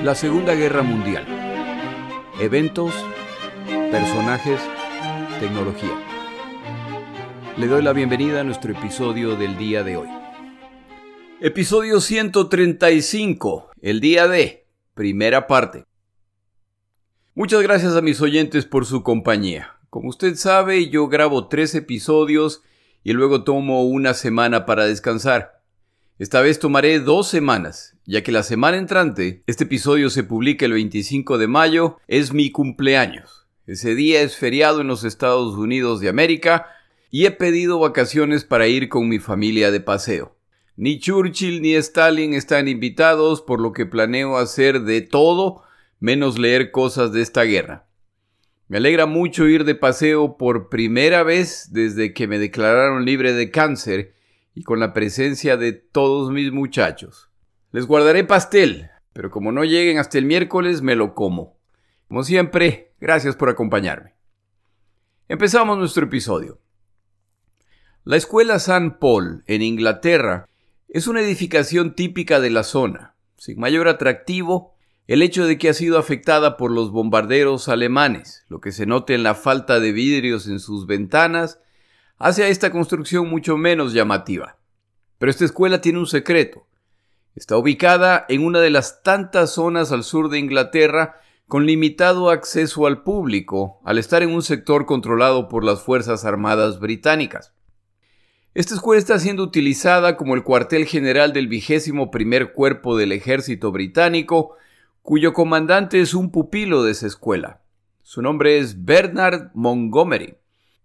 La Segunda Guerra Mundial. Eventos, personajes, tecnología. Le doy la bienvenida a nuestro episodio del día de hoy. Episodio 135, el día de, primera parte. Muchas gracias a mis oyentes por su compañía. Como usted sabe, yo grabo 3 episodios y luego tomo una semana para descansar. Esta vez tomaré 2 semanas, ya que la semana entrante, este episodio se publica el 25 de mayo, es mi cumpleaños. Ese día es feriado en los Estados Unidos de América y he pedido vacaciones para ir con mi familia de paseo. Ni Churchill ni Stalin están invitados, por lo que planeo hacer de todo menos leer cosas de esta guerra. Me alegra mucho ir de paseo por primera vez desde que me declararon libre de cáncer y con la presencia de todos mis muchachos. Les guardaré pastel, pero como no lleguen hasta el miércoles, me lo como. Como siempre, gracias por acompañarme. Empezamos nuestro episodio. La Escuela St. Paul, en Inglaterra, es una edificación típica de la zona, sin mayor atractivo el hecho de que ha sido afectada por los bombarderos alemanes, lo que se nota en la falta de vidrios en sus ventanas, hace a esta construcción mucho menos llamativa. Pero esta escuela tiene un secreto. Está ubicada en una de las tantas zonas al sur de Inglaterra con limitado acceso al público, al estar en un sector controlado por las Fuerzas Armadas británicas. Esta escuela está siendo utilizada como el cuartel general del 21º Cuerpo del Ejército Británico, cuyo comandante es un pupilo de esa escuela. Su nombre es Bernard Montgomery,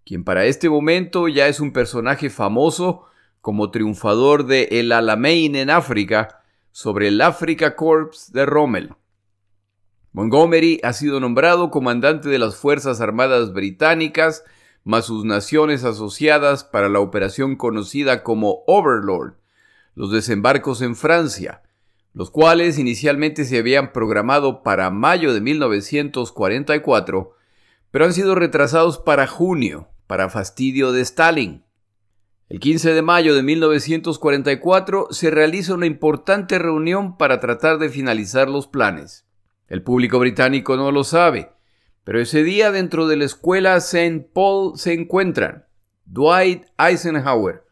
quien para este momento ya es un personaje famoso como triunfador de El Alamein en África sobre el Afrika Korps de Rommel. Montgomery ha sido nombrado comandante de las Fuerzas Armadas Británicas más sus naciones asociadas para la operación conocida como Overlord, los desembarcos en Francia, los cuales inicialmente se habían programado para mayo de 1944, pero han sido retrasados para junio, para fastidio de Stalin. El 15 de mayo de 1944 se realiza una importante reunión para tratar de finalizar los planes. El público británico no lo sabe, pero ese día dentro de la escuela St. Paul se encuentran Dwight Eisenhower,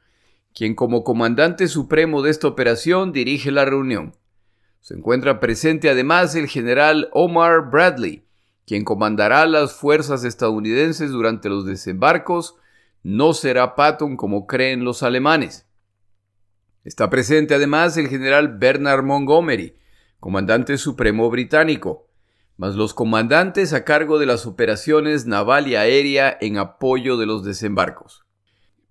quien como comandante supremo de esta operación dirige la reunión. Se encuentra presente además el general Omar Bradley, quien comandará las fuerzas estadounidenses durante los desembarcos. No será Patton como creen los alemanes. Está presente además el general Bernard Montgomery, comandante supremo británico, más los comandantes a cargo de las operaciones naval y aérea en apoyo de los desembarcos.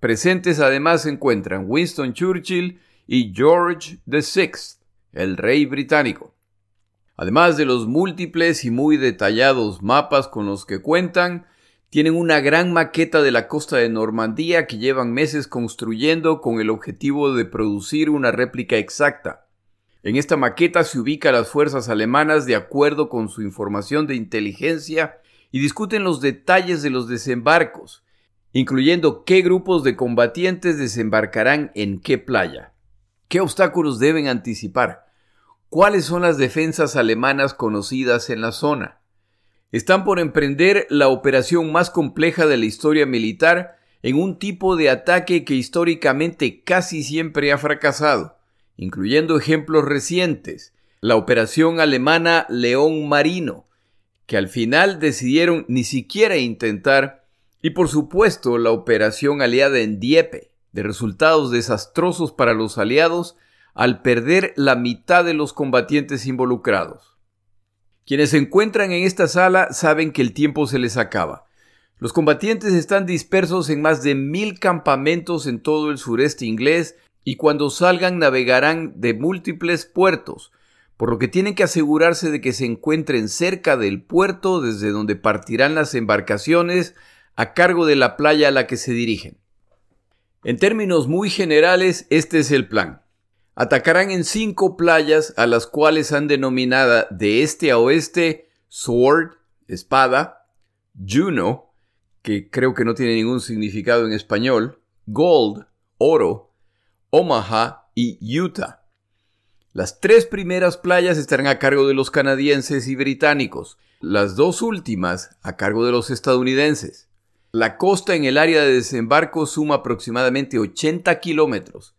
Presentes además se encuentran Winston Churchill y George VI, el rey británico. Además de los múltiples y muy detallados mapas con los que cuentan, tienen una gran maqueta de la costa de Normandía que llevan meses construyendo con el objetivo de producir una réplica exacta. En esta maqueta se ubican las fuerzas alemanas de acuerdo con su información de inteligencia y discuten los detalles de los desembarcos, incluyendo qué grupos de combatientes desembarcarán en qué playa, qué obstáculos deben anticipar, cuáles son las defensas alemanas conocidas en la zona. Están por emprender la operación más compleja de la historia militar en un tipo de ataque que históricamente casi siempre ha fracasado, incluyendo ejemplos recientes, la operación alemana León Marino, que al final decidieron ni siquiera intentar, y por supuesto la operación aliada en Dieppe, de resultados desastrosos para los aliados al perder la mitad de los combatientes involucrados. Quienes se encuentran en esta sala saben que el tiempo se les acaba. Los combatientes están dispersos en más de 1000 campamentos en todo el sureste inglés y cuando salgan navegarán de múltiples puertos, por lo que tienen que asegurarse de que se encuentren cerca del puerto desde donde partirán las embarcaciones a cargo de la playa a la que se dirigen. En términos muy generales, este es el plan. Atacarán en 5 playas a las cuales han denominado de este a oeste Sword, espada, Juno, que creo que no tiene ningún significado en español, Gold, oro, Omaha y Utah. Las 3 primeras playas estarán a cargo de los canadienses y británicos, las 2 últimas a cargo de los estadounidenses. La costa en el área de desembarco suma aproximadamente 80 kilómetros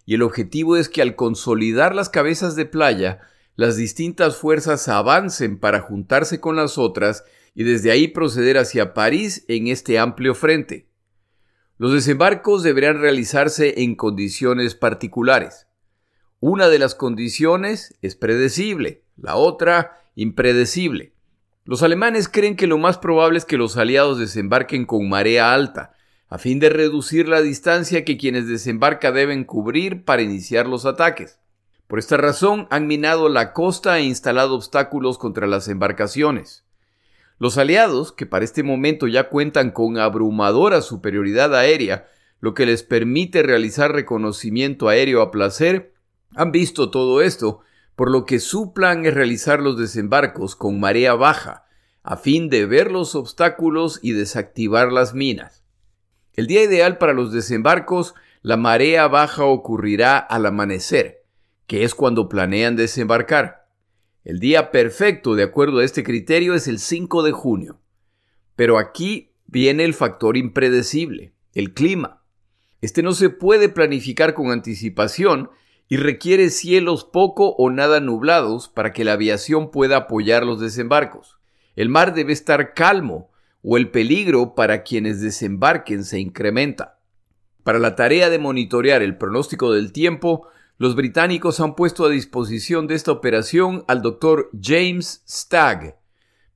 y el objetivo es que al consolidar las cabezas de playa, las distintas fuerzas avancen para juntarse con las otras y desde ahí proceder hacia París en este amplio frente. Los desembarcos deberán realizarse en condiciones particulares. Una de las condiciones es predecible, la otra impredecible. Los alemanes creen que lo más probable es que los aliados desembarquen con marea alta, a fin de reducir la distancia que quienes desembarcan deben cubrir para iniciar los ataques. Por esta razón han minado la costa e instalado obstáculos contra las embarcaciones. Los aliados, que para este momento ya cuentan con abrumadora superioridad aérea, lo que les permite realizar reconocimiento aéreo a placer, han visto todo esto, por lo que su plan es realizar los desembarcos con marea baja, a fin de ver los obstáculos y desactivar las minas. El día ideal para los desembarcos, la marea baja ocurrirá al amanecer, que es cuando planean desembarcar. El día perfecto, de acuerdo a este criterio, es el 5 de junio. Pero aquí viene el factor impredecible, el clima. Este no se puede planificar con anticipación y requiere cielos poco o nada nublados para que la aviación pueda apoyar los desembarcos. El mar debe estar calmo o el peligro para quienes desembarquen se incrementa. Para la tarea de monitorear el pronóstico del tiempo, los británicos han puesto a disposición de esta operación al Dr. James Stagg,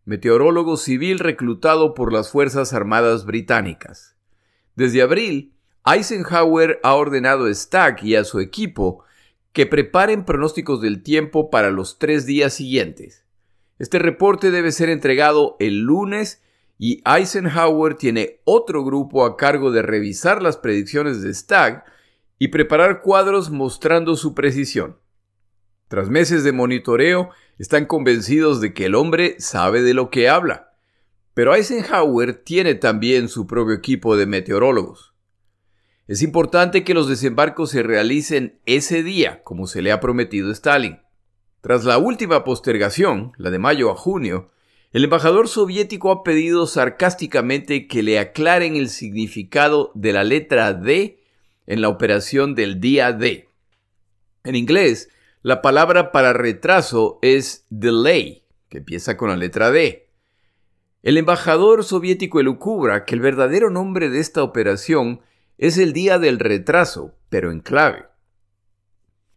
meteorólogo civil reclutado por las Fuerzas Armadas británicas. Desde abril, Eisenhower ha ordenado a Stagg y a su equipo que preparen pronósticos del tiempo para los 3 días siguientes. Este reporte debe ser entregado el lunes y Eisenhower tiene otro grupo a cargo de revisar las predicciones de Stagg y preparar cuadros mostrando su precisión. Tras meses de monitoreo, están convencidos de que el hombre sabe de lo que habla, pero Eisenhower tiene también su propio equipo de meteorólogos. Es importante que los desembarcos se realicen ese día, como se le ha prometido a Stalin. Tras la última postergación, la de mayo a junio, el embajador soviético ha pedido sarcásticamente que le aclaren el significado de la letra D en la operación del día D. En inglés, la palabra para retraso es delay, que empieza con la letra D. El embajador soviético elucubra que el verdadero nombre de esta operación es el día del retraso, pero en clave.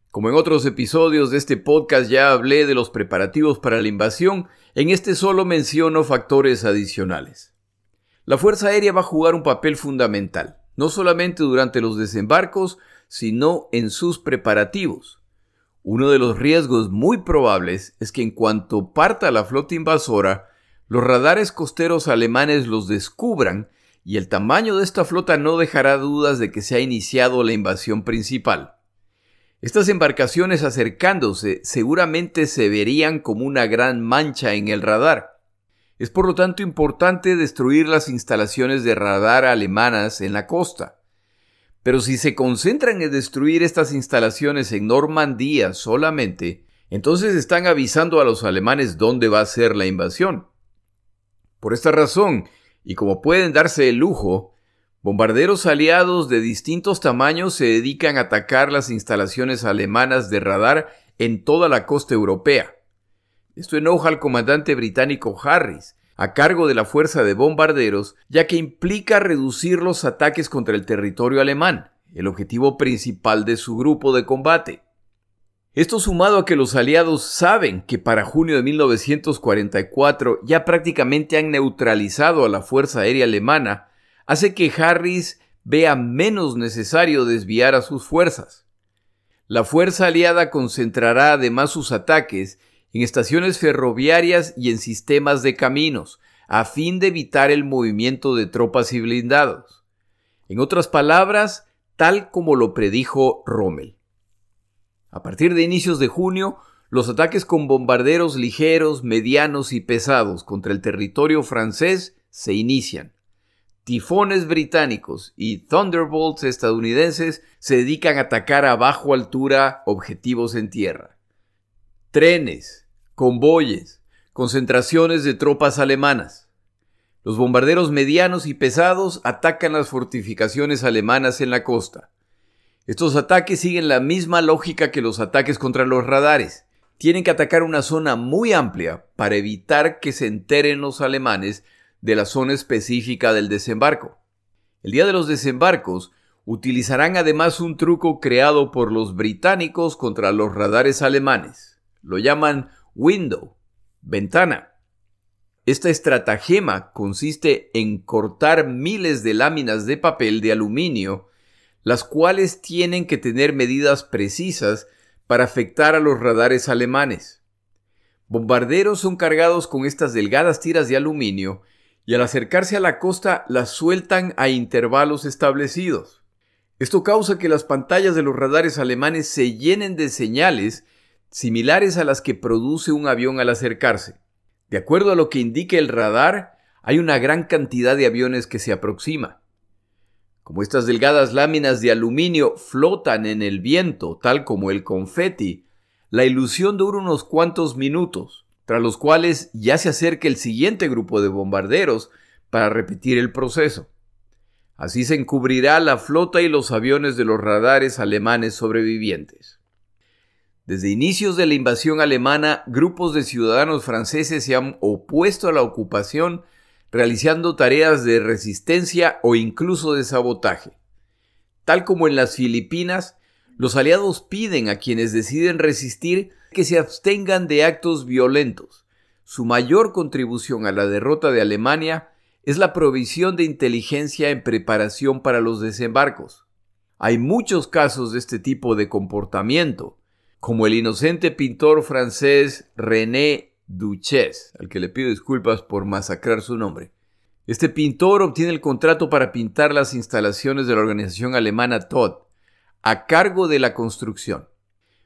Como en otros episodios de este podcast ya hablé de los preparativos para la invasión, en este solo menciono factores adicionales. La Fuerza Aérea va a jugar un papel fundamental, no solamente durante los desembarcos, sino en sus preparativos. Uno de los riesgos muy probables es que en cuanto parta la flota invasora, los radares costeros alemanes los descubran y el tamaño de esta flota no dejará dudas de que se ha iniciado la invasión principal. Estas embarcaciones acercándose seguramente se verían como una gran mancha en el radar. Es por lo tanto importante destruir las instalaciones de radar alemanas en la costa. Pero si se concentran en destruir estas instalaciones en Normandía solamente, entonces están avisando a los alemanes dónde va a ser la invasión. Por esta razón, y como pueden darse el lujo, bombarderos aliados de distintos tamaños se dedican a atacar las instalaciones alemanas de radar en toda la costa europea. Esto enoja al comandante británico Harris, a cargo de la fuerza de bombarderos, ya que implica reducir los ataques contra el territorio alemán, el objetivo principal de su grupo de combate. Esto sumado a que los aliados saben que para junio de 1944 ya prácticamente han neutralizado a la Fuerza Aérea Alemana, hace que Harris vea menos necesario desviar a sus fuerzas. La fuerza aliada concentrará además sus ataques en estaciones ferroviarias y en sistemas de caminos, a fin de evitar el movimiento de tropas y blindados. En otras palabras, tal como lo predijo Rommel. A partir de inicios de junio, los ataques con bombarderos ligeros, medianos y pesados contra el territorio francés se inician. Tifones británicos y Thunderbolts estadounidenses se dedican a atacar a baja altura objetivos en tierra. trenes, convoyes, concentraciones de tropas alemanas. Los bombarderos medianos y pesados atacan las fortificaciones alemanas en la costa. Estos ataques siguen la misma lógica que los ataques contra los radares. Tienen que atacar una zona muy amplia para evitar que se enteren los alemanes de la zona específica del desembarco. El día de los desembarcos utilizarán además un truco creado por los británicos contra los radares alemanes. Lo llaman window, ventana. Esta estratagema consiste en cortar miles de láminas de papel de aluminio, las cuales tienen que tener medidas precisas para afectar a los radares alemanes. Bombarderos son cargados con estas delgadas tiras de aluminio y al acercarse a la costa las sueltan a intervalos establecidos. Esto causa que las pantallas de los radares alemanes se llenen de señales similares a las que produce un avión al acercarse. De acuerdo a lo que indica el radar, hay una gran cantidad de aviones que se aproxima. Como estas delgadas láminas de aluminio flotan en el viento, tal como el confeti, la ilusión dura unos cuantos minutos, tras los cuales ya se acerca el siguiente grupo de bombarderos para repetir el proceso. Así se encubrirá la flota y los aviones de los radares alemanes sobrevivientes. Desde inicios de la invasión alemana, grupos de ciudadanos franceses se han opuesto a la ocupación, realizando tareas de resistencia o incluso de sabotaje. Tal como en las Filipinas, los aliados piden a quienes deciden resistir que se abstengan de actos violentos. Su mayor contribución a la derrota de Alemania es la provisión de inteligencia en preparación para los desembarcos. Hay muchos casos de este tipo de comportamiento, como el inocente pintor francés René Duchesse, al que le pido disculpas por masacrar su nombre. Este pintor obtiene el contrato para pintar las instalaciones de la organización alemana Todt, a cargo de la construcción.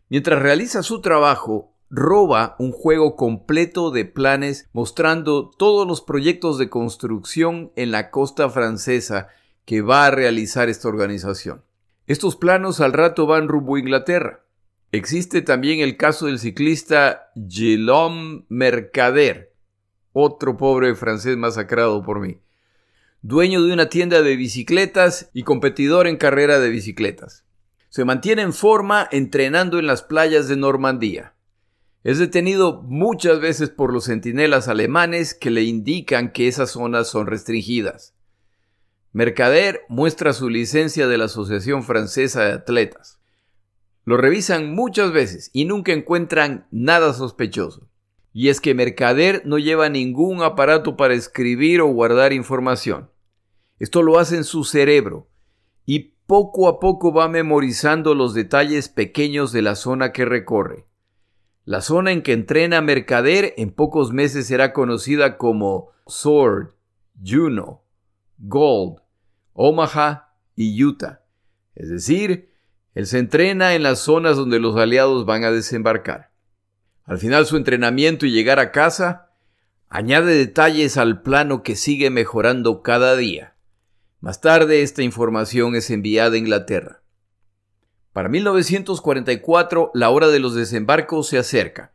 Mientras realiza su trabajo, roba un juego completo de planes mostrando todos los proyectos de construcción en la costa francesa que va a realizar esta organización. Estos planos al rato van rumbo a Inglaterra. Existe también el caso del ciclista Guillaume Mercader, otro pobre francés masacrado por mí, dueño de una tienda de bicicletas y competidor en carrera de bicicletas. Se mantiene en forma entrenando en las playas de Normandía. Es detenido muchas veces por los centinelas alemanes que le indican que esas zonas son restringidas. Mercader muestra su licencia de la Asociación Francesa de Atletas. Lo revisan muchas veces y nunca encuentran nada sospechoso. Y es que Mercader no lleva ningún aparato para escribir o guardar información. Esto lo hace en su cerebro y poco a poco va memorizando los detalles pequeños de la zona que recorre. La zona en que entrena Mercader en pocos meses será conocida como Sword, Juno, Gold, Omaha y Utah. Es decir, él se entrena en las zonas donde los aliados van a desembarcar. Al final su entrenamiento y llegar a casa, añade detalles al plano que sigue mejorando cada día. Más tarde esta información es enviada a Inglaterra. Para 1944 la hora de los desembarcos se acerca.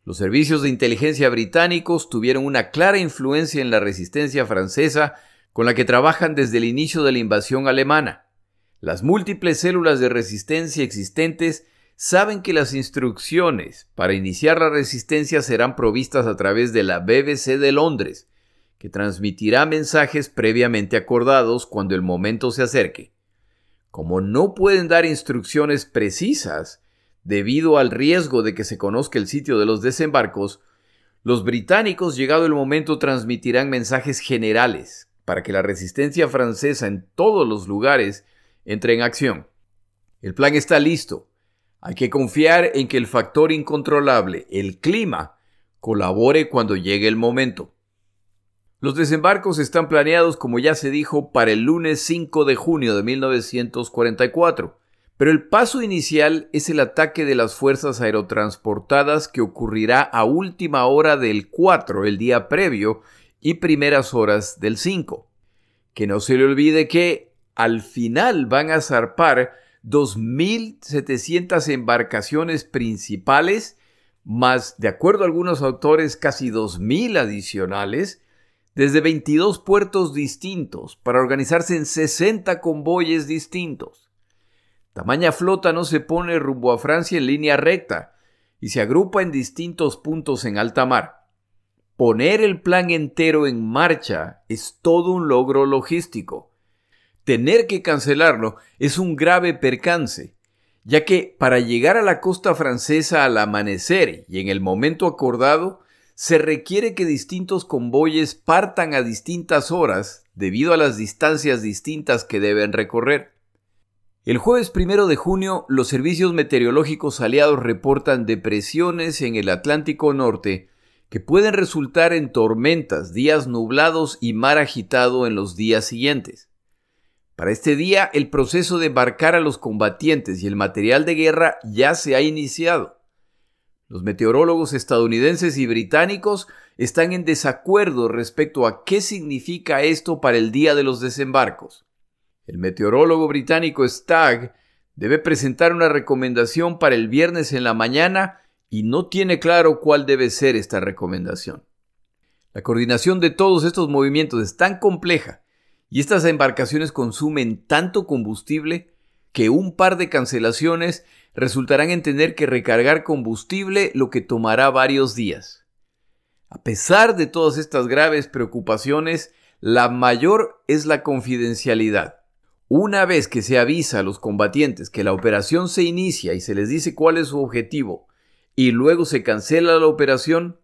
Los servicios de inteligencia británicos tuvieron una clara influencia en la resistencia francesa con la que trabajan desde el inicio de la invasión alemana. Las múltiples células de resistencia existentes saben que las instrucciones para iniciar la resistencia serán provistas a través de la BBC de Londres, que transmitirá mensajes previamente acordados cuando el momento se acerque. Como no pueden dar instrucciones precisas, debido al riesgo de que se conozca el sitio de los desembarcos, los británicos, llegado el momento, transmitirán mensajes generales para que la resistencia francesa en todos los lugares entre en acción. El plan está listo. Hay que confiar en que el factor incontrolable, el clima, colabore cuando llegue el momento. Los desembarcos están planeados, como ya se dijo, para el lunes 5 de junio de 1944, pero el paso inicial es el ataque de las fuerzas aerotransportadas que ocurrirá a última hora del 4, el día previo, y primeras horas del 5. Que no se le olvide que al final van a zarpar 2.700 embarcaciones principales más, de acuerdo a algunos autores, casi 2.000 adicionales, desde 22 puertos distintos para organizarse en 60 convoyes distintos. Tamaña flota no se pone rumbo a Francia en línea recta y se agrupa en distintos puntos en alta mar. Poner el plan entero en marcha es todo un logro logístico. Tener que cancelarlo es un grave percance, ya que para llegar a la costa francesa al amanecer y en el momento acordado, se requiere que distintos convoyes partan a distintas horas debido a las distancias distintas que deben recorrer. El jueves 1 de junio, los servicios meteorológicos aliados reportan depresiones en el Atlántico Norte que pueden resultar en tormentas, días nublados y mar agitado en los días siguientes. Para este día, el proceso de embarcar a los combatientes y el material de guerra ya se ha iniciado. Los meteorólogos estadounidenses y británicos están en desacuerdo respecto a qué significa esto para el día de los desembarcos. El meteorólogo británico Stagg debe presentar una recomendación para el viernes en la mañana y no tiene claro cuál debe ser esta recomendación. La coordinación de todos estos movimientos es tan compleja y estas embarcaciones consumen tanto combustible que un par de cancelaciones resultarán en tener que recargar combustible, lo que tomará varios días. A pesar de todas estas graves preocupaciones, la mayor es la confidencialidad. Una vez que se avisa a los combatientes que la operación se inicia y se les dice cuál es su objetivo, y luego se cancela la operación,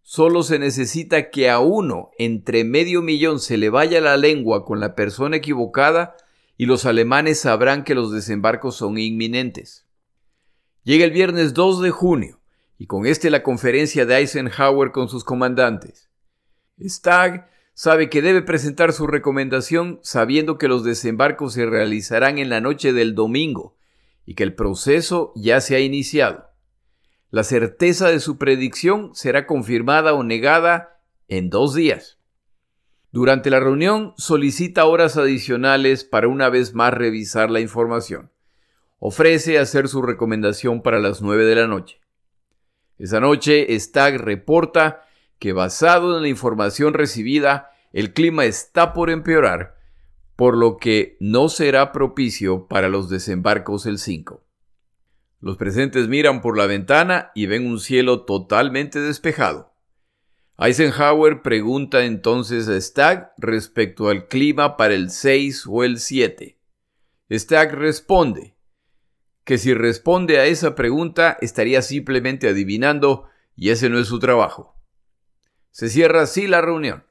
solo se necesita que a uno entre 500.000 se le vaya la lengua con la persona equivocada y los alemanes sabrán que los desembarcos son inminentes. Llega el viernes 2 de junio y con la conferencia de Eisenhower con sus comandantes. Stagg sabe que debe presentar su recomendación sabiendo que los desembarcos se realizarán en la noche del domingo y que el proceso ya se ha iniciado. La certeza de su predicción será confirmada o negada en 2 días. Durante la reunión solicita horas adicionales para una vez más revisar la información. Ofrece hacer su recomendación para las 9 de la noche. Esa noche, Stagg reporta que basado en la información recibida, el clima está por empeorar, por lo que no será propicio para los desembarcos el 5. Los presentes miran por la ventana y ven un cielo totalmente despejado. Eisenhower pregunta entonces a Stagg respecto al clima para el 6 o el 7. Stagg responde que si responde a esa pregunta estaría simplemente adivinando y ese no es su trabajo. Se cierra así la reunión.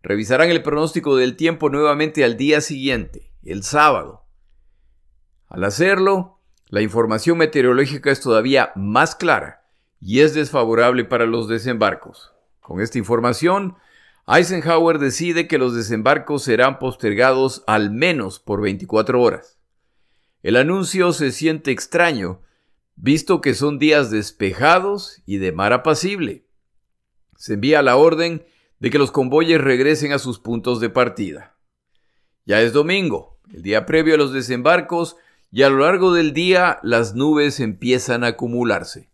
Revisarán el pronóstico del tiempo nuevamente al día siguiente, el sábado. Al hacerlo, la información meteorológica es todavía más clara y es desfavorable para los desembarcos. Con esta información, Eisenhower decide que los desembarcos serán postergados al menos por 24 horas. El anuncio se siente extraño, visto que son días despejados y de mar apacible. Se envía la orden de que los convoyes regresen a sus puntos de partida. Ya es domingo, el día previo a los desembarcos, y a lo largo del día las nubes empiezan a acumularse.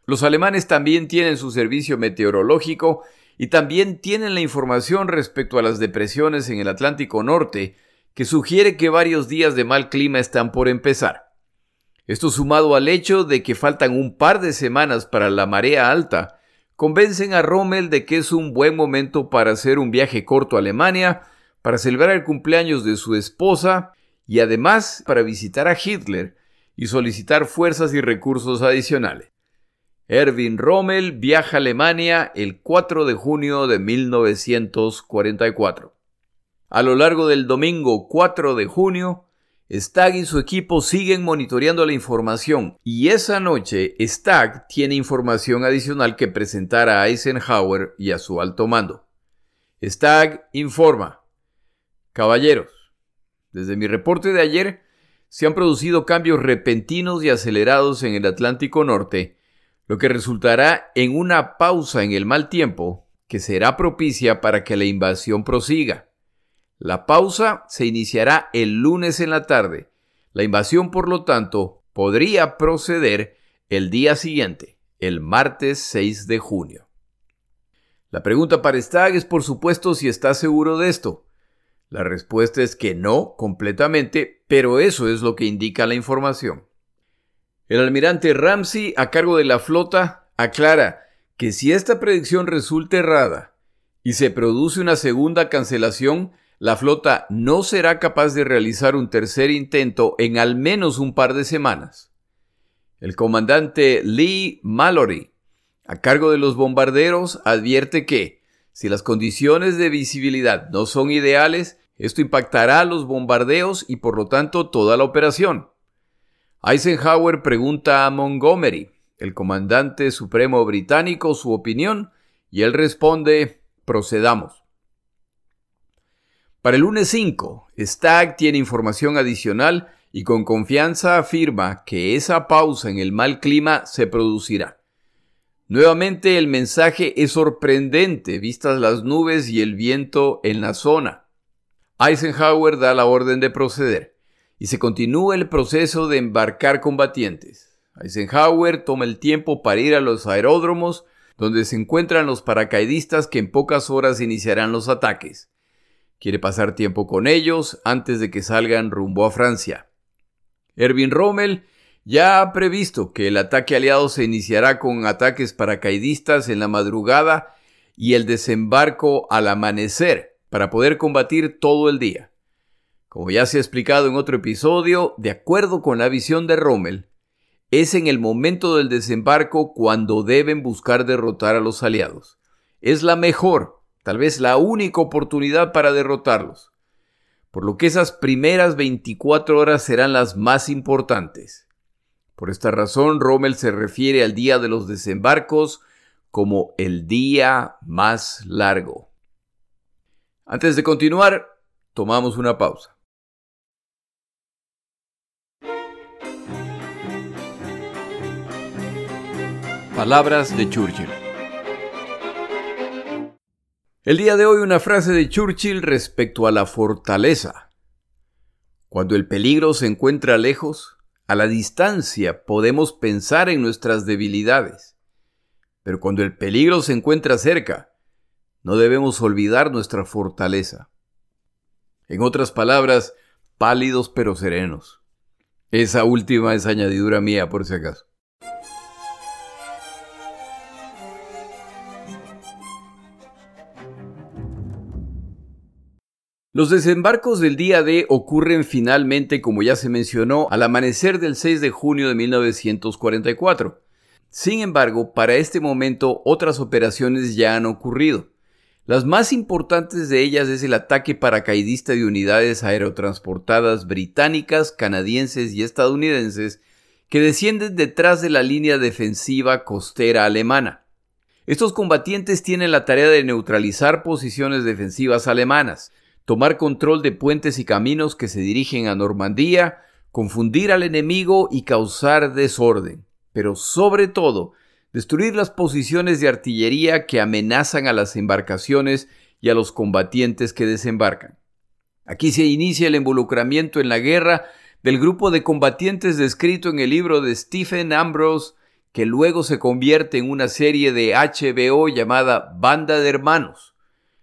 Los alemanes también tienen su servicio meteorológico y también tienen la información respecto a las depresiones en el Atlántico Norte, que sugiere que varios días de mal clima están por empezar. Esto sumado al hecho de que faltan un par de semanas para la marea alta, convencen a Rommel de que es un buen momento para hacer un viaje corto a Alemania, para celebrar el cumpleaños de su esposa y además para visitar a Hitler y solicitar fuerzas y recursos adicionales. Erwin Rommel viaja a Alemania el 4 de junio de 1944. A lo largo del domingo 4 de junio, Stagg y su equipo siguen monitoreando la información y esa noche Stagg tiene información adicional que presentar a Eisenhower y a su alto mando. Stagg informa: Caballeros, desde mi reporte de ayer, se han producido cambios repentinos y acelerados en el Atlántico Norte, lo que resultará en una pausa en el mal tiempo que será propicia para que la invasión prosiga. La pausa se iniciará el lunes en la tarde. La invasión, por lo tanto, podría proceder el día siguiente, el martes 6 de junio. La pregunta para Stagg es, por supuesto, si está seguro de esto. La respuesta es que no, completamente, pero eso es lo que indica la información. El almirante Ramsey, a cargo de la flota, aclara que si esta predicción resulta errada y se produce una segunda cancelación, la flota no será capaz de realizar un tercer intento en al menos un par de semanas. El comandante Lee Mallory, a cargo de los bombarderos, advierte que, si las condiciones de visibilidad no son ideales, esto impactará a los bombardeos y por lo tanto toda la operación. Eisenhower pregunta a Montgomery, el comandante supremo británico, su opinión, y él responde: procedamos. Para el lunes 5, Stagg tiene información adicional y con confianza afirma que esa pausa en el mal clima se producirá. Nuevamente el mensaje es sorprendente vistas las nubes y el viento en la zona. Eisenhower da la orden de proceder y se continúa el proceso de embarcar combatientes. Eisenhower toma el tiempo para ir a los aeródromos donde se encuentran los paracaidistas que en pocas horas iniciarán los ataques. Quiere pasar tiempo con ellos antes de que salgan rumbo a Francia. Erwin Rommel ya ha previsto que el ataque aliado se iniciará con ataques paracaidistas en la madrugada y el desembarco al amanecer para poder combatir todo el día. Como ya se ha explicado en otro episodio, de acuerdo con la visión de Rommel, es en el momento del desembarco cuando deben buscar derrotar a los aliados. Es la mejor, tal vez la única oportunidad para derrotarlos, por lo que esas primeras 24 horas serán las más importantes. Por esta razón, Rommel se refiere al día de los desembarcos como el día más largo. Antes de continuar, tomamos una pausa. Palabras de Churchill. El día de hoy una frase de Churchill respecto a la fortaleza. Cuando el peligro se encuentra lejos, a la distancia podemos pensar en nuestras debilidades. Pero cuando el peligro se encuentra cerca, no debemos olvidar nuestra fortaleza. En otras palabras, pálidos pero serenos. Esa última es añadidura mía, por si acaso. Los desembarcos del día D ocurren finalmente, como ya se mencionó, al amanecer del 6 de junio de 1944. Sin embargo, para este momento otras operaciones ya han ocurrido. Las más importantes de ellas es el ataque paracaidista de unidades aerotransportadas británicas, canadienses y estadounidenses que descienden detrás de la línea defensiva costera alemana. Estos combatientes tienen la tarea de neutralizar posiciones defensivas alemanas, tomar control de puentes y caminos que se dirigen a Normandía, confundir al enemigo y causar desorden, pero sobre todo, destruir las posiciones de artillería que amenazan a las embarcaciones y a los combatientes que desembarcan. Aquí se inicia el involucramiento en la guerra del grupo de combatientes descrito en el libro de Stephen Ambrose, que luego se convierte en una serie de HBO llamada Banda de Hermanos,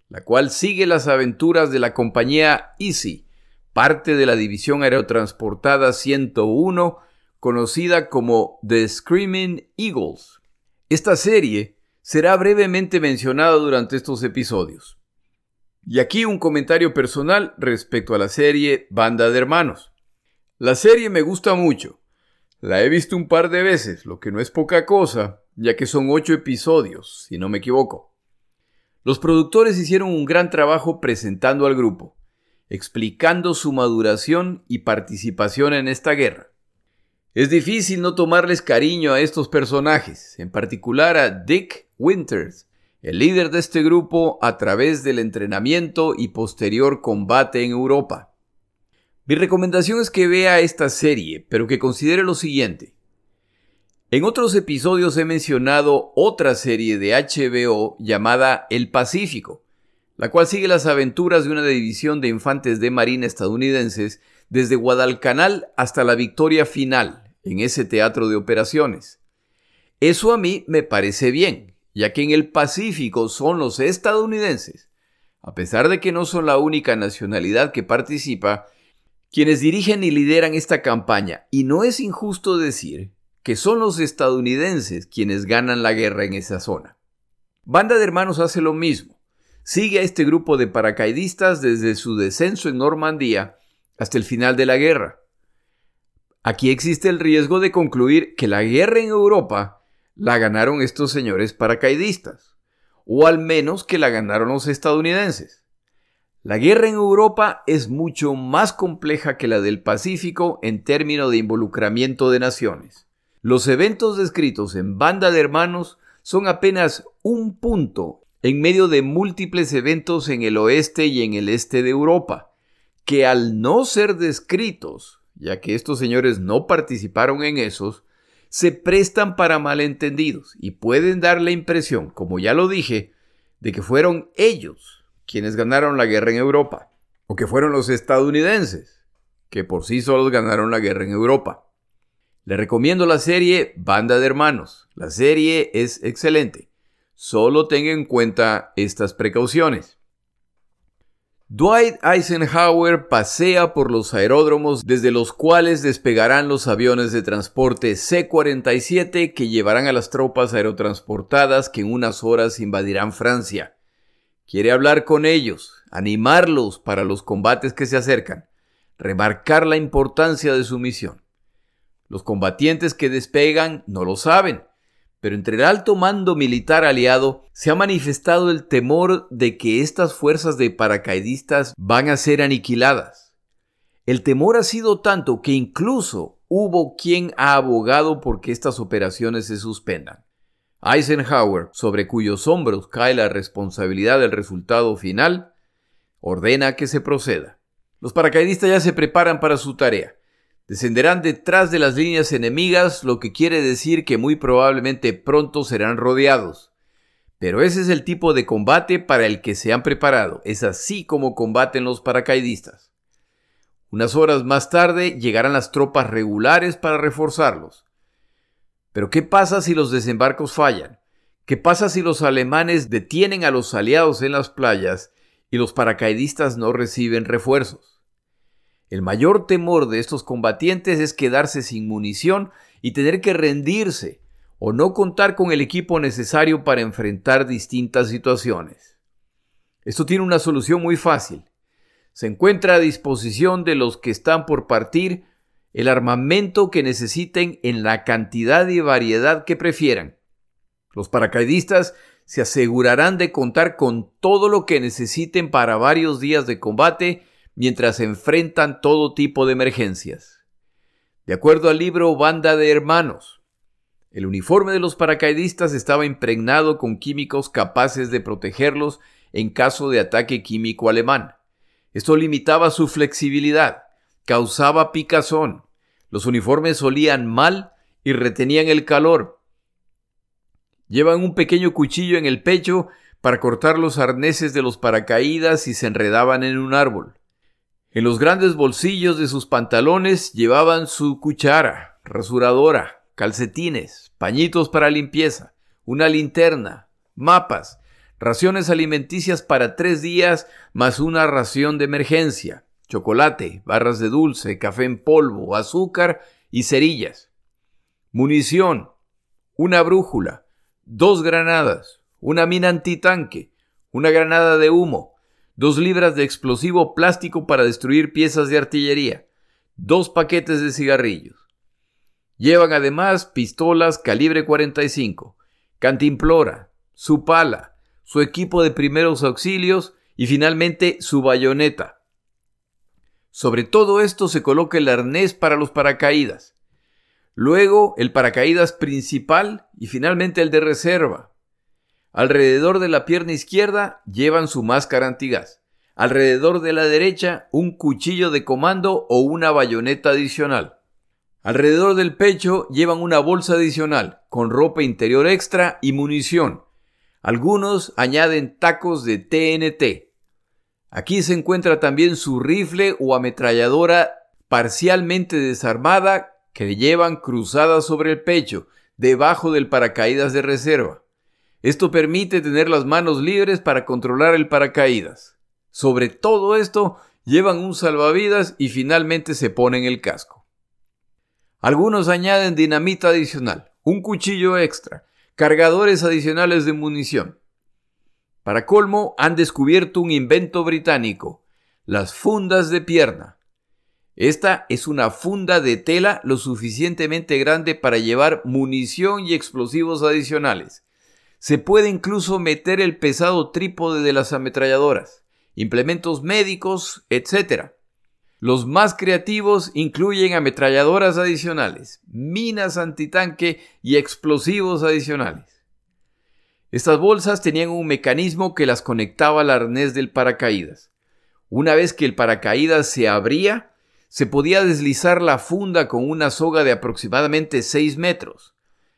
la cual sigue las aventuras de la compañía Easy, parte de la división aerotransportada 101, conocida como The Screaming Eagles. Esta serie será brevemente mencionada durante estos episodios. Y aquí un comentario personal respecto a la serie Banda de Hermanos. La serie me gusta mucho. La he visto un par de veces, lo que no es poca cosa, ya que son 8 episodios, si no me equivoco. Los productores hicieron un gran trabajo presentando al grupo, explicando su maduración y participación en esta guerra. Es difícil no tomarles cariño a estos personajes, en particular a Dick Winters, el líder de este grupo a través del entrenamiento y posterior combate en Europa. Mi recomendación es que vea esta serie, pero que considere lo siguiente. En otros episodios he mencionado otra serie de HBO llamada El Pacífico, la cual sigue las aventuras de una división de infantes de marina estadounidenses desde Guadalcanal hasta la victoria final en ese teatro de operaciones. Eso a mí me parece bien, ya que en el Pacífico son los estadounidenses, a pesar de que no son la única nacionalidad que participa, quienes dirigen y lideran esta campaña, y no es injusto decir que son los estadounidenses quienes ganan la guerra en esa zona. Banda de Hermanos hace lo mismo. Sigue a este grupo de paracaidistas desde su descenso en Normandía hasta el final de la guerra. Aquí existe el riesgo de concluir que la guerra en Europa la ganaron estos señores paracaidistas, o al menos que la ganaron los estadounidenses. La guerra en Europa es mucho más compleja que la del Pacífico en términos de involucramiento de naciones. Los eventos descritos en Banda de Hermanos son apenas un punto en medio de múltiples eventos en el oeste y en el este de Europa, que al no ser descritos, ya que estos señores no participaron en esos, se prestan para malentendidos y pueden dar la impresión, como ya lo dije, de que fueron ellos quienes ganaron la guerra en Europa, o que fueron los estadounidenses, que por sí solos ganaron la guerra en Europa. Le recomiendo la serie Banda de Hermanos. La serie es excelente. Solo tenga en cuenta estas precauciones. Dwight Eisenhower pasea por los aeródromos desde los cuales despegarán los aviones de transporte C-47 que llevarán a las tropas aerotransportadas que en unas horas invadirán Francia. Quiere hablar con ellos, animarlos para los combates que se acercan, remarcar la importancia de su misión. Los combatientes que despegan no lo saben, pero entre el alto mando militar aliado se ha manifestado el temor de que estas fuerzas de paracaidistas van a ser aniquiladas. El temor ha sido tanto que incluso hubo quien ha abogado por que estas operaciones se suspendan. Eisenhower, sobre cuyos hombros cae la responsabilidad del resultado final, ordena que se proceda. Los paracaidistas ya se preparan para su tarea. Descenderán detrás de las líneas enemigas, lo que quiere decir que muy probablemente pronto serán rodeados. Pero ese es el tipo de combate para el que se han preparado. Es así como combaten los paracaidistas. Unas horas más tarde llegarán las tropas regulares para reforzarlos. Pero ¿qué pasa si los desembarcos fallan? ¿Qué pasa si los alemanes detienen a los aliados en las playas y los paracaidistas no reciben refuerzos? El mayor temor de estos combatientes es quedarse sin munición y tener que rendirse o no contar con el equipo necesario para enfrentar distintas situaciones. Esto tiene una solución muy fácil. Se encuentra a disposición de los que están por partir el armamento que necesiten en la cantidad y variedad que prefieran. Los paracaidistas se asegurarán de contar con todo lo que necesiten para varios días de combate mientras enfrentan todo tipo de emergencias. De acuerdo al libro Banda de Hermanos, el uniforme de los paracaidistas estaba impregnado con químicos capaces de protegerlos en caso de ataque químico alemán. Esto limitaba su flexibilidad, causaba picazón, los uniformes olían mal y retenían el calor. Llevan un pequeño cuchillo en el pecho para cortar los arneses de los paracaídas si se enredaban en un árbol. En los grandes bolsillos de sus pantalones llevaban su cuchara, rasuradora, calcetines, pañitos para limpieza, una linterna, mapas, raciones alimenticias para 3 días más una ración de emergencia, chocolate, barras de dulce, café en polvo, azúcar y cerillas. Munición, una brújula, 2 granadas, una mina antitanque, una granada de humo, 2 libras de explosivo plástico para destruir piezas de artillería, 2 paquetes de cigarrillos. Llevan además pistolas calibre 45, cantimplora, su pala, su equipo de primeros auxilios y finalmente su bayoneta. Sobre todo esto se coloca el arnés para los paracaídas. Luego el paracaídas principal y finalmente el de reserva. Alrededor de la pierna izquierda llevan su máscara antigás. Alrededor de la derecha un cuchillo de comando o una bayoneta adicional. Alrededor del pecho llevan una bolsa adicional con ropa interior extra y munición. Algunos añaden tacos de TNT. Aquí se encuentra también su rifle o ametralladora parcialmente desarmada que llevan cruzada sobre el pecho, debajo del paracaídas de reserva. Esto permite tener las manos libres para controlar el paracaídas. Sobre todo esto, llevan un salvavidas y finalmente se ponen el casco. Algunos añaden dinamita adicional, un cuchillo extra, cargadores adicionales de munición. Para colmo, han descubierto un invento británico, las fundas de pierna. Esta es una funda de tela lo suficientemente grande para llevar munición y explosivos adicionales. Se puede incluso meter el pesado trípode de las ametralladoras, implementos médicos, etc. Los más creativos incluyen ametralladoras adicionales, minas antitanque y explosivos adicionales. Estas bolsas tenían un mecanismo que las conectaba al arnés del paracaídas. Una vez que el paracaídas se abría, se podía deslizar la funda con una soga de aproximadamente 6 metros.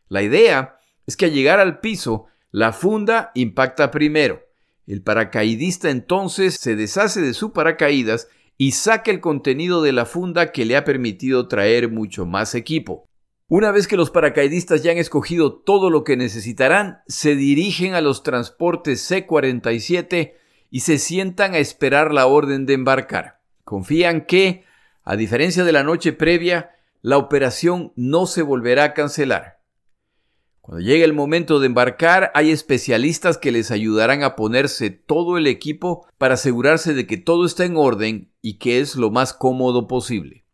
La idea es que al llegar al piso, la funda impacta primero. El paracaidista entonces se deshace de su paracaídas y saca el contenido de la funda que le ha permitido traer mucho más equipo. Una vez que los paracaidistas ya han escogido todo lo que necesitarán, se dirigen a los transportes C-47 y se sientan a esperar la orden de embarcar. Confían que, a diferencia de la noche previa, la operación no se volverá a cancelar. Cuando llegue el momento de embarcar, hay especialistas que les ayudarán a ponerse todo el equipo para asegurarse de que todo está en orden y que es lo más cómodo posible.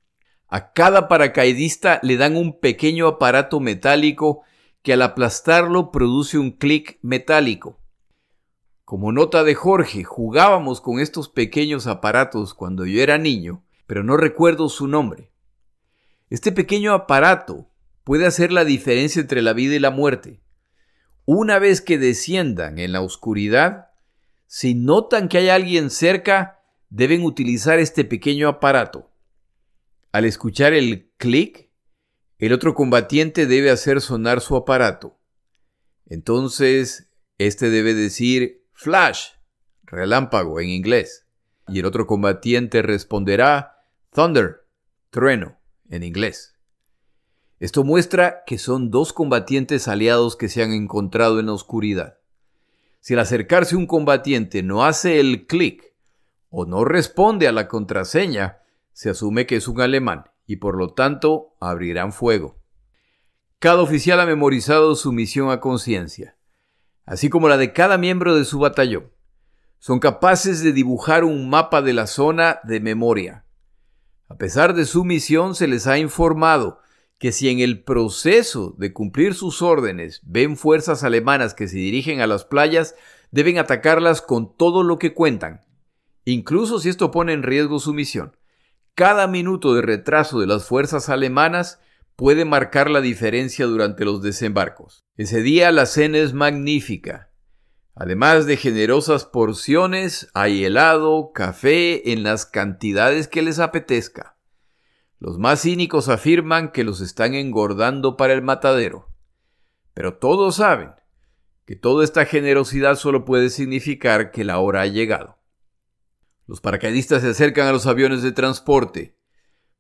A cada paracaidista le dan un pequeño aparato metálico que al aplastarlo produce un clic metálico. Como nota de Jorge, jugábamos con estos pequeños aparatos cuando yo era niño, pero no recuerdo su nombre. Este pequeño aparato puede hacer la diferencia entre la vida y la muerte. Una vez que desciendan en la oscuridad, si notan que hay alguien cerca, deben utilizar este pequeño aparato. Al escuchar el clic, el otro combatiente debe hacer sonar su aparato. Entonces, este debe decir flash, relámpago en inglés, y el otro combatiente responderá thunder, trueno en inglés. Esto muestra que son dos combatientes aliados que se han encontrado en la oscuridad. Si al acercarse un combatiente no hace el clic o no responde a la contraseña, se asume que es un alemán y por lo tanto abrirán fuego. Cada oficial ha memorizado su misión a conciencia, así como la de cada miembro de su batallón. Son capaces de dibujar un mapa de la zona de memoria. A pesar de su misión, se les ha informado que si en el proceso de cumplir sus órdenes ven fuerzas alemanas que se dirigen a las playas, deben atacarlas con todo lo que cuentan, incluso si esto pone en riesgo su misión. Cada minuto de retraso de las fuerzas alemanas puede marcar la diferencia durante los desembarcos. Ese día la cena es magnífica. Además de generosas porciones, hay helado, café en las cantidades que les apetezca. Los más cínicos afirman que los están engordando para el matadero. Pero todos saben que toda esta generosidad solo puede significar que la hora ha llegado. Los paracaidistas se acercan a los aviones de transporte.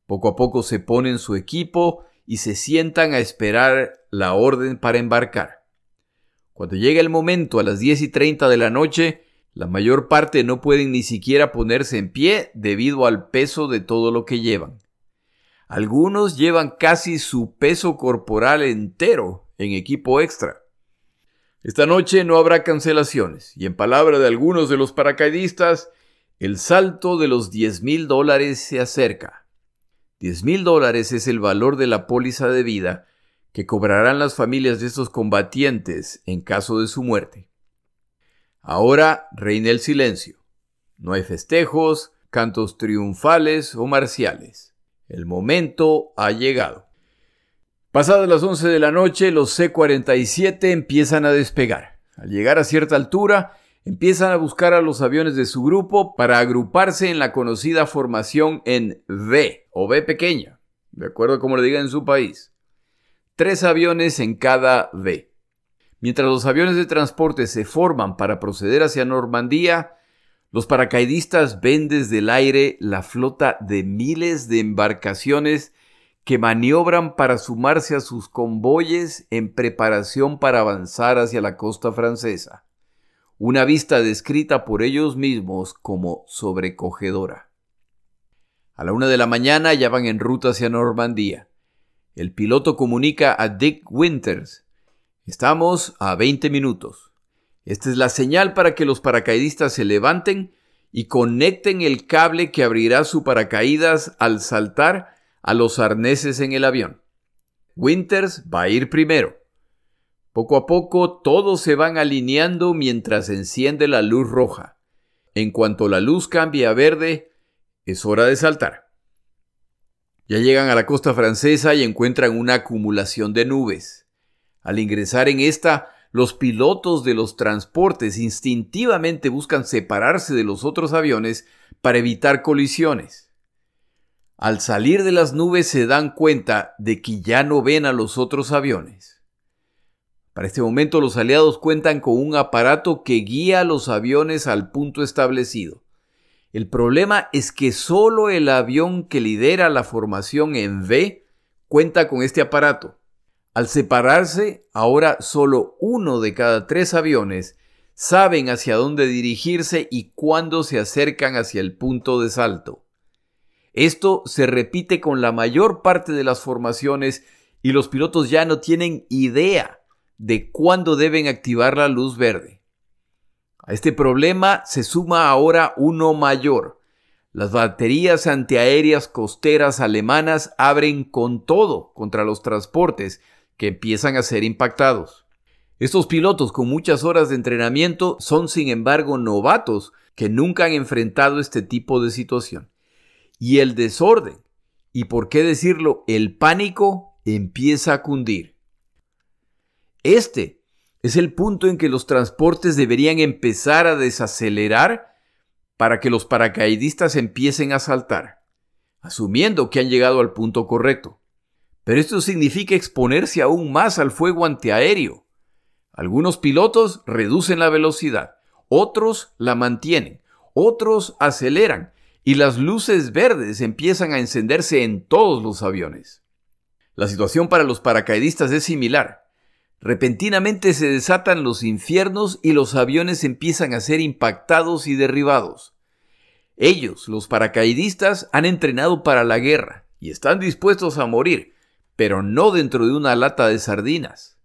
Poco a poco se ponen su equipo y se sientan a esperar la orden para embarcar. Cuando llega el momento a las 10:30 de la noche, la mayor parte no pueden ni siquiera ponerse en pie debido al peso de todo lo que llevan. Algunos llevan casi su peso corporal entero en equipo extra. Esta noche no habrá cancelaciones y en palabra de algunos de los paracaidistas, el salto de los $10,000 se acerca. $10,000 es el valor de la póliza de vida que cobrarán las familias de estos combatientes en caso de su muerte. Ahora reina el silencio. No hay festejos, cantos triunfales o marciales. El momento ha llegado. Pasadas las 11 de la noche, los C-47 empiezan a despegar. Al llegar a cierta altura, empiezan a buscar a los aviones de su grupo para agruparse en la conocida formación en V o V pequeña, de acuerdo a como le digan en su país. 3 aviones en cada V. Mientras los aviones de transporte se forman para proceder hacia Normandía, los paracaidistas ven desde el aire la flota de miles de embarcaciones que maniobran para sumarse a sus convoyes en preparación para avanzar hacia la costa francesa. Una vista descrita por ellos mismos como sobrecogedora. A la 1 de la mañana ya van en ruta hacia Normandía. El piloto comunica a Dick Winters: estamos a 20 minutos. Esta es la señal para que los paracaidistas se levanten y conecten el cable que abrirá su paracaídas al saltar a los arneses en el avión. Winters va a ir primero. Poco a poco todos se van alineando mientras enciende la luz roja. En cuanto la luz cambie a verde, es hora de saltar. Ya llegan a la costa francesa y encuentran una acumulación de nubes. Al ingresar en esta, los pilotos de los transportes instintivamente buscan separarse de los otros aviones para evitar colisiones. Al salir de las nubes se dan cuenta de que ya no ven a los otros aviones. Para este momento los aliados cuentan con un aparato que guía a los aviones al punto establecido. El problema es que solo el avión que lidera la formación en V cuenta con este aparato. Al separarse, ahora solo 1 de cada 3 aviones saben hacia dónde dirigirse y cuándo se acercan hacia el punto de salto. Esto se repite con la mayor parte de las formaciones y los pilotos ya no tienen idea de cuándo deben activar la luz verde. A este problema se suma ahora uno mayor. Las baterías antiaéreas costeras alemanas abren con todo contra los transportes que empiezan a ser impactados. Estos pilotos con muchas horas de entrenamiento son sin embargo novatos que nunca han enfrentado este tipo de situación. Y el desorden, y por qué decirlo, el pánico empieza a cundir. Este es el punto en que los transportes deberían empezar a desacelerar para que los paracaidistas empiecen a saltar, asumiendo que han llegado al punto correcto. Pero esto significa exponerse aún más al fuego antiaéreo. Algunos pilotos reducen la velocidad, otros la mantienen, otros aceleran y las luces verdes empiezan a encenderse en todos los aviones. La situación para los paracaidistas es similar. Repentinamente se desatan los infiernos y los aviones empiezan a ser impactados y derribados. Ellos, los paracaidistas, han entrenado para la guerra y están dispuestos a morir, pero no dentro de una lata de sardinas.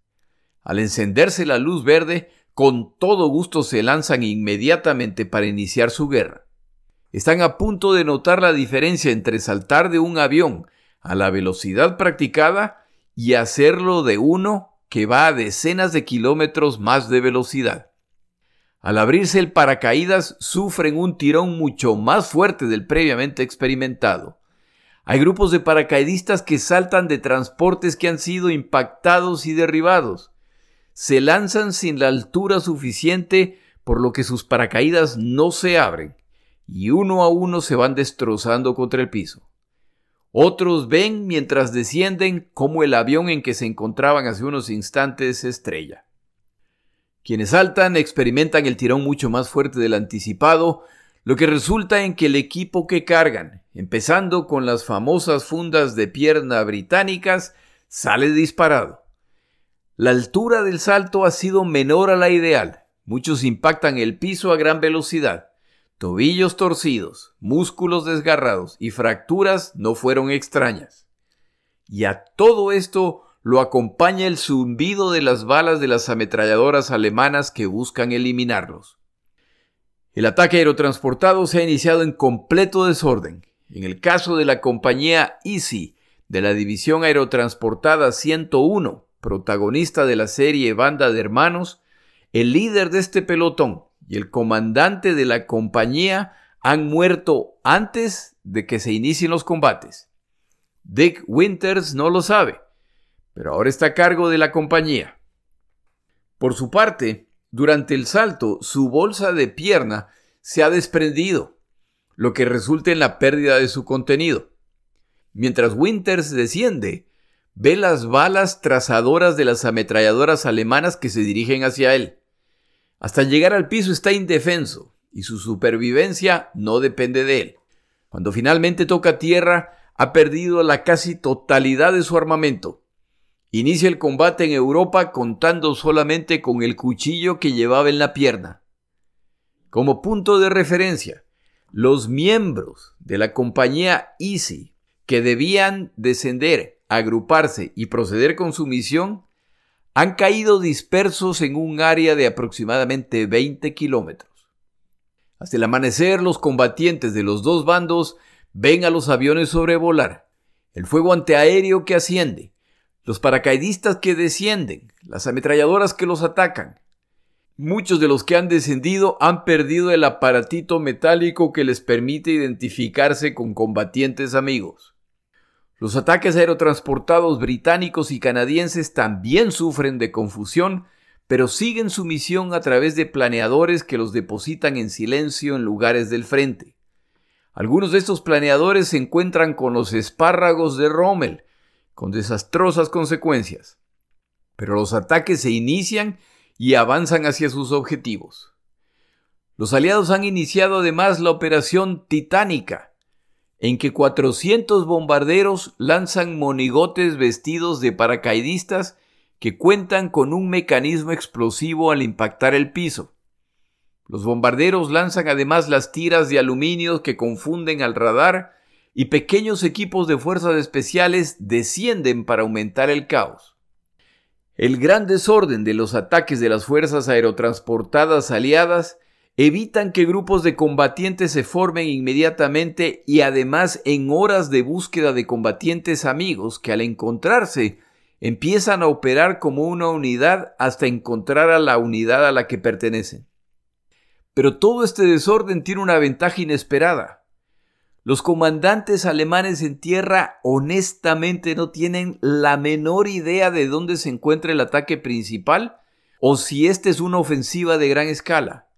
Al encenderse la luz verde, con todo gusto se lanzan inmediatamente para iniciar su guerra. Están a punto de notar la diferencia entre saltar de un avión a la velocidad practicada y hacerlo de uno que va a decenas de kilómetros más de velocidad. Al abrirse el paracaídas, sufren un tirón mucho más fuerte del previamente experimentado. Hay grupos de paracaidistas que saltan de transportes que han sido impactados y derribados. Se lanzan sin la altura suficiente, por lo que sus paracaídas no se abren, y uno a uno se van destrozando contra el piso. Otros ven mientras descienden cómo el avión en que se encontraban hace unos instantes se estrella. Quienes saltan experimentan el tirón mucho más fuerte del anticipado, lo que resulta en que el equipo que cargan, empezando con las famosas fundas de pierna británicas, sale disparado. La altura del salto ha sido menor a la ideal. Muchos impactan el piso a gran velocidad. Tobillos torcidos, músculos desgarrados y fracturas no fueron extrañas. Y a todo esto lo acompaña el zumbido de las balas de las ametralladoras alemanas que buscan eliminarlos. El ataque aerotransportado se ha iniciado en completo desorden. En el caso de la compañía Easy, de la División Aerotransportada 101, protagonista de la serie Banda de Hermanos, el líder de este pelotón y el comandante de la compañía han muerto antes de que se inicien los combates. Dick Winters no lo sabe, pero ahora está a cargo de la compañía. Por su parte, durante el salto, su bolsa de pierna se ha desprendido, lo que resulta en la pérdida de su contenido. Mientras Winters desciende, ve las balas trazadoras de las ametralladoras alemanas que se dirigen hacia él. Hasta llegar al piso está indefenso y su supervivencia no depende de él. Cuando finalmente toca tierra, ha perdido la casi totalidad de su armamento. Inicia el combate en Europa contando solamente con el cuchillo que llevaba en la pierna. Como punto de referencia, los miembros de la compañía Easy, que debían descender, agruparse y proceder con su misión, han caído dispersos en un área de aproximadamente 20 kilómetros. Hasta el amanecer, los combatientes de los dos bandos ven a los aviones sobrevolar, el fuego antiaéreo que asciende, los paracaidistas que descienden, las ametralladoras que los atacan. Muchos de los que han descendido han perdido el aparatito metálico que les permite identificarse con combatientes amigos. Los ataques aerotransportados británicos y canadienses también sufren de confusión, pero siguen su misión a través de planeadores que los depositan en silencio en lugares del frente. Algunos de estos planeadores se encuentran con los espárragos de Rommel, con desastrosas consecuencias. Pero los ataques se inician y avanzan hacia sus objetivos. Los aliados han iniciado además la operación Titánica, en que 400 bombarderos lanzan monigotes vestidos de paracaidistas que cuentan con un mecanismo explosivo al impactar el piso. Los bombarderos lanzan además las tiras de aluminio que confunden al radar y pequeños equipos de fuerzas especiales descienden para aumentar el caos. El gran desorden de los ataques de las fuerzas aerotransportadas aliadas evitan que grupos de combatientes se formen inmediatamente y además en horas de búsqueda de combatientes amigos que al encontrarse empiezan a operar como una unidad hasta encontrar a la unidad a la que pertenecen. Pero todo este desorden tiene una ventaja inesperada. Los comandantes alemanes en tierra honestamente no tienen la menor idea de dónde se encuentra el ataque principal o si esta es una ofensiva de gran escala.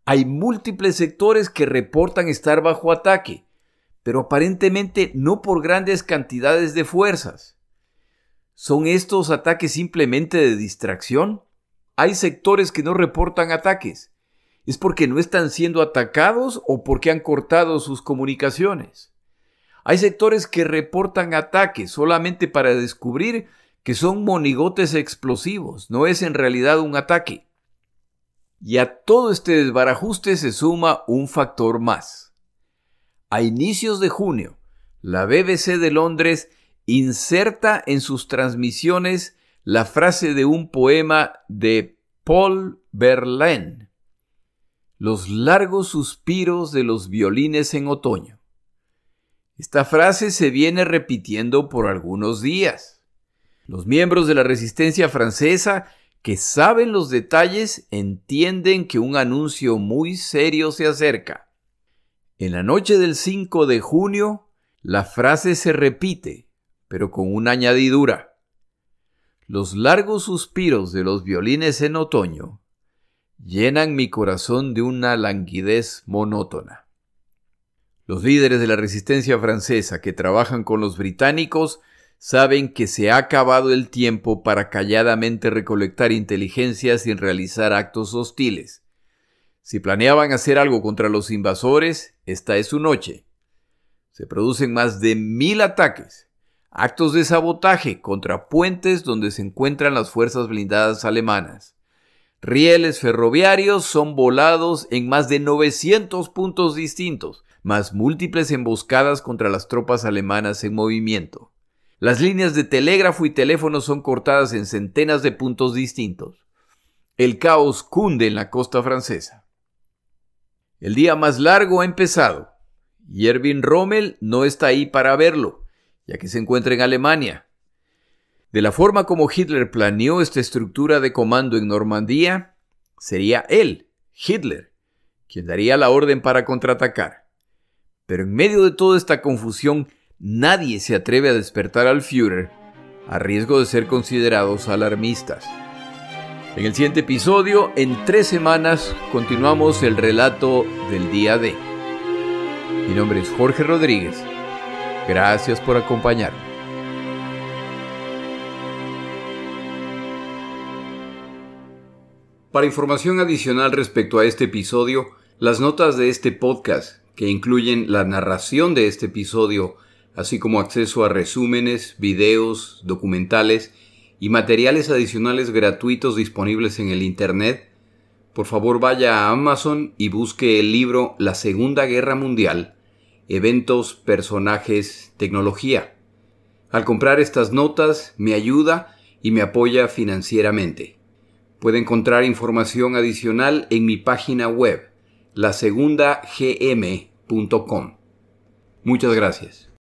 Hay múltiples sectores que reportan estar bajo ataque, pero aparentemente no por grandes cantidades de fuerzas. ¿Son estos ataques simplemente de distracción? Hay sectores que no reportan ataques. ¿Es porque no están siendo atacados o porque han cortado sus comunicaciones? Hay sectores que reportan ataques solamente para descubrir que son monigotes explosivos, no es en realidad un ataque. Y a todo este desbarajuste se suma un factor más. A inicios de junio, la BBC de Londres inserta en sus transmisiones la frase de un poema de Paul Verlaine: los largos suspiros de los violines en otoño. Esta frase se viene repitiendo por algunos días. Los miembros de la resistencia francesa que saben los detalles entienden que un anuncio muy serio se acerca. En la noche del 5 de junio, la frase se repite, pero con una añadidura: los largos suspiros de los violines en otoño llenan mi corazón de una languidez monótona. Los líderes de la resistencia francesa que trabajan con los británicos saben que se ha acabado el tiempo para calladamente recolectar inteligencia sin realizar actos hostiles. Si planeaban hacer algo contra los invasores, esta es su noche. Se producen más de 1000 ataques, actos de sabotaje contra puentes donde se encuentran las fuerzas blindadas alemanas. Rieles ferroviarios son volados en más de 900 puntos distintos, más múltiples emboscadas contra las tropas alemanas en movimiento. Las líneas de telégrafo y teléfono son cortadas en centenas de puntos distintos. El caos cunde en la costa francesa. El día más largo ha empezado, y Erwin Rommel no está ahí para verlo, ya que se encuentra en Alemania. De la forma como Hitler planeó esta estructura de comando en Normandía, sería él, Hitler, quien daría la orden para contraatacar. Pero en medio de toda esta confusión, nadie se atreve a despertar al Führer, a riesgo de ser considerados alarmistas. En el siguiente episodio, en 3 semanas, continuamos el relato del día D. Mi nombre es Jorge Rodríguez. Gracias por acompañarme. Para información adicional respecto a este episodio, las notas de este podcast, que incluyen la narración de este episodio, así como acceso a resúmenes, videos, documentales y materiales adicionales gratuitos disponibles en el Internet, por favor vaya a Amazon y busque el libro La Segunda Guerra Mundial, Eventos, Personajes, Tecnología. Al comprar estas notas me ayuda y me apoya financieramente. Puede encontrar información adicional en mi página web, lasegundagm.com. Muchas gracias.